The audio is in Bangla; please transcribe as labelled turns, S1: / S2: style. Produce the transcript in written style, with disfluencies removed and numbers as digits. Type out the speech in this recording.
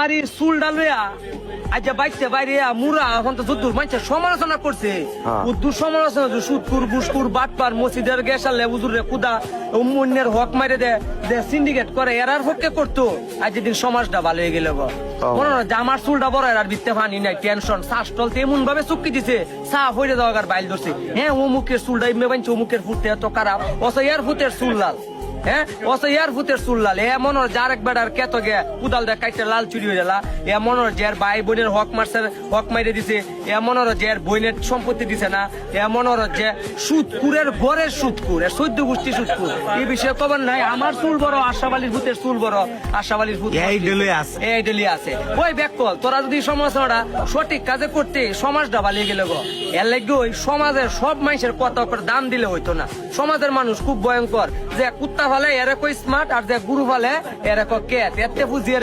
S1: আরে চুল ডালুয়া আজ বাইতে বাইরে মুরা এখন তো যদ্দুর মানুষের সমালোচনা করছে উদ্দুর সমালোচনা সুদকুর বুসকুর বাটপার মসজিদের গেসালে উজুরে কুদা অন্যের হক মারে দে সিন্ডিকেট করে এরার পক্ষে করতো আজ যেদিন সমাজটা ভালো হয়ে গেল মনে হয় যে আমার চুলটা বড় এরার ভিত্তে পানি নাই টেনশন শ্বাসটল এমন ভাবে চুক্তি দিছে সাফ হয়ে যাওয়ার বাইল ধরছে হ্যাঁ অমুকের চুলটা এমনি বানছে অমুকের ফুটতে এত খারাপ অস এর ফুটের চুল লাল হ্যাঁ অস ইয়ার ফুটের চুল লাল এ মনে হয় যার এক বেড়ার কেত গে কুদাল দেখ কাইতে লাল চুরি হয়ে গেলা এ মনে হয় যে ভাই বোনের হক মারছে হক মাইরে দিছে এ মনে হয় যে বোনের সম্পত্তি দিছে না এ মনে হয় যে সুদকুরের ঘরের সুদকুর এর 14 গোষ্ঠী সুদকুর এই বিষয়ে খবর নাই আমার চুল বড় আশাবালির ভূতের চুল বড় আশাবালির ভূত এই ডলি আছে ওই ব্যাকল তোরা যদি সমাজটা সঠিক কাজে করতে সমাজটা ভালিয়ে গেল গো এর লাগে ওই সমাজের সব মানুষের কথা করে দাম দিলে হইতো না সমাজের মানুষ খুব ভয়ঙ্কর যে কুত্তা ফালে এরা কই স্মার্ট আর যে গুরু ফালে এরা কে এতে বুঝিয়ে